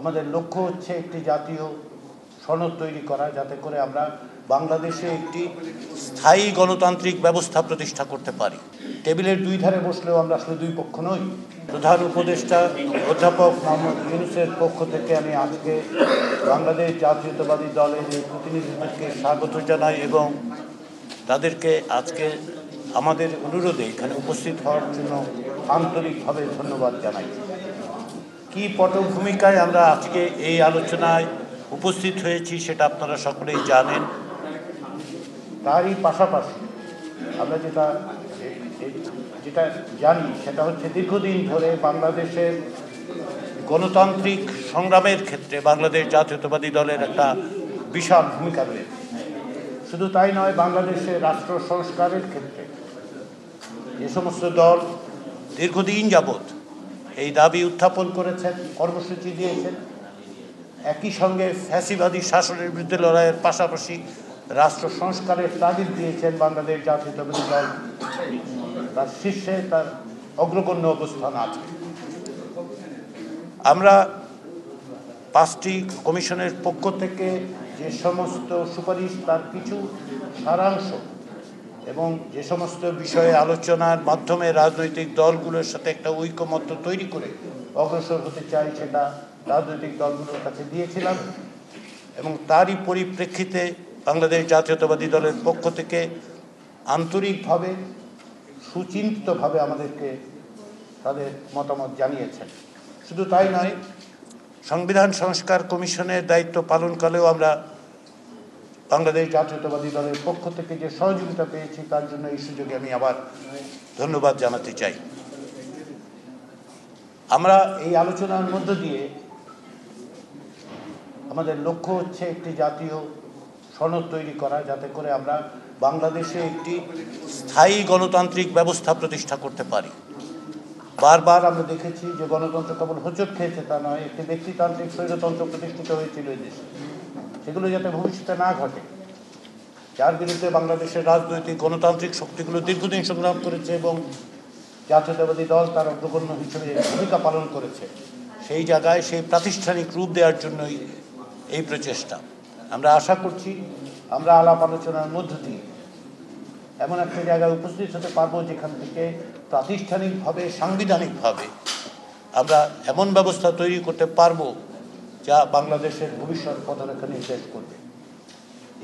আমাদের লক্ষ্য হচ্ছে একটি জাতীয় সনদ তৈরি করা, যাতে করে আমরা বাংলাদেশে একটি স্থায়ী গণতান্ত্রিক ব্যবস্থা প্রতিষ্ঠা করতে পারি। টেবিলের দুই ধারে বসলেও আমরা আসলে দুই পক্ষ নই। প্রধান উপদেষ্টা অধ্যাপক মোহাম্মদ ইউনূসের পক্ষ থেকে আমি আজকে বাংলাদেশ জাতীয়তাবাদী দলের এই প্রতিনিধিদেরকে স্বাগত জানাই এবং তাদেরকে আজকে আমাদের অনুরোধে এখানে উপস্থিত হওয়ার জন্য আন্তরিকভাবে ধন্যবাদ জানাই। কি পটভূমিকায় আমরা আজকে এই আলোচনায় উপস্থিত হয়েছি সেটা আপনারা সকলেই জানেন। তারই পাশাপাশি আমরা যেটা জানি সেটা হচ্ছে দীর্ঘদিন ধরে বাংলাদেশের গণতান্ত্রিক সংগ্রামের ক্ষেত্রে বাংলাদেশ জাতীয়তাবাদী দলের একটা বিশাল ভূমিকা রয়েছে। শুধু তাই নয়, বাংলাদেশের রাষ্ট্র সংস্কারের ক্ষেত্রে যে সমস্ত দল দীর্ঘদিন যাবৎ এই দাবি উত্থাপন করেছেন, কর্মসূচি দিয়েছেন, একই সঙ্গে ফ্যাসিবাদী শাসনের বিরুদ্ধে লড়াইয়ের পাশাপাশি রাষ্ট্র সংস্কারের তাগিদ দিয়েছেন, বাংলাদেশ জাতীয়তাবাদী দল তার শীর্ষে তার অগ্রগণ্য অবস্থান আছে। আমরা 5টি কমিশনের পক্ষ থেকে যে সমস্ত সুপারিশ, তার কিছু সারাংশ এবং যে সমস্ত বিষয়ে আলোচনার মাধ্যমে রাজনৈতিক দলগুলোর সাথে একটা ঐকমত্য তৈরি করে অগ্রসর হতে চাই, সেটা রাজনৈতিক দলগুলোর কাছে দিয়েছিলাম এবং তারই পরিপ্রেক্ষিতে বাংলাদেশ জাতীয়তাবাদী দলের পক্ষ থেকে আন্তরিকভাবে সুচিন্তিতভাবে আমাদেরকে তাদের মতামত জানিয়েছেন। শুধু তাই নয়, সংবিধান সংস্কার কমিশনের দায়িত্ব পালনকালেও আমরা বাংলাদেশ জাতীয়তাবাদী দলের পক্ষ থেকে যে সহযোগিতা পেয়েছি তার জন্য এই সুযোগে আমি আবার ধন্যবাদ জানাতে চাই। আমরা এই আলোচনার মধ্য দিয়ে আমাদের লক্ষ্য হচ্ছে একটি জাতীয় সনদ তৈরি করা, যাতে করে আমরা বাংলাদেশে একটি স্থায়ী গণতান্ত্রিক ব্যবস্থা প্রতিষ্ঠা করতে পারি। বারবার আমরা দেখেছি যে গণতন্ত্র কেবল হোঁচট খেয়েছে তা নয়, একটি ব্যক্তিতান্ত্রিক স্বৈরতন্ত্র প্রতিষ্ঠিত হয়েছিল এই দেশে। সেগুলো যাতে ভবিষ্যতে না ঘটে, যার বিরুদ্ধে বাংলাদেশের রাজনৈতিক গণতান্ত্রিক শক্তিগুলো দীর্ঘদিন সংগ্রাম করেছে এবং জাতীয়তাবাদী দল তার অগ্রগণ্য হিসেবে ভূমিকা পালন করেছে, সেই জায়গায় সেই প্রাতিষ্ঠানিক রূপ দেওয়ার জন্যই এই প্রচেষ্টা। আমরা আশা করছি আমরা আলাপ আলোচনার মধ্য দিয়ে এমন একটা জায়গায় উপস্থিত হতে পারবো যেখান থেকে প্রাতিষ্ঠানিকভাবে, সাংবিধানিকভাবে আমরা এমন ব্যবস্থা তৈরি করতে পারবো যা বাংলাদেশের ভবিষ্যৎ পথরেখা নির্দেশ করবে।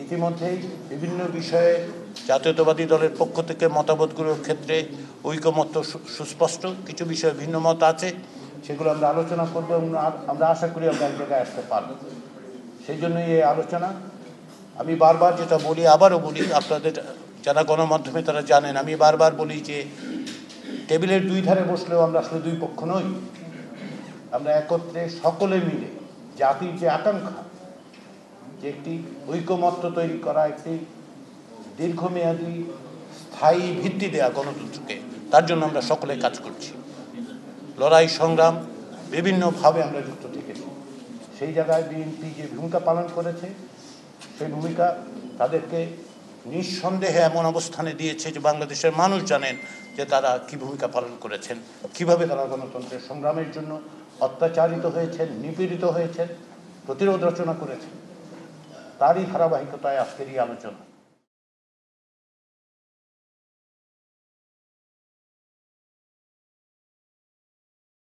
ইতিমধ্যেই বিভিন্ন বিষয়ে জাতীয়তাবাদী দলের পক্ষ থেকে মতামতগুলোর ক্ষেত্রে ঐকমত্য সুস্পষ্ট, কিছু বিষয়ে ভিন্ন মত আছে, সেগুলো আমরা আলোচনা করবো এবং আমরা আশা করি আমরা এক জায়গায় আসতে পারবো। সেই জন্যই এই আলোচনা। আমি বারবার যেটা বলি, আবারও বলি, আপনাদের যারা গণমাধ্যমে তারা জানেন, আমি বারবার বলি যে টেবিলের দুই ধারে বসলেও আমরা আসলে দুই পক্ষ নই। আমরা একত্রে সকলে মিলে জাতির যে আকাঙ্ক্ষা, যে একটি ঐকমত্য তৈরি করা, একটি দীর্ঘমেয়াদী স্থায়ী ভিত্তি দেয়া গণতন্ত্রকে, তার জন্য আমরা সকলে কাজ করছি। লড়াই সংগ্রাম বিভিন্নভাবে আমরা যুক্ত থেকেছি। সেই জায়গায় বিএনপি যে ভূমিকা পালন করেছে, সেই ভূমিকা তাদেরকে নিঃসন্দেহে এমন অবস্থানে দিয়েছে যে বাংলাদেশের মানুষ জানেন যে তারা কি ভূমিকা পালন করেছেন, কিভাবে তারা গণতন্ত্রের সংগ্রামের জন্য অত্যাচারিত হয়েছেন, নিপীড়িত হয়েছেন, প্রতিরোধ রচনা করেছেন। তারই ধারাবাহিকতায় আজকের এই আলোচনা।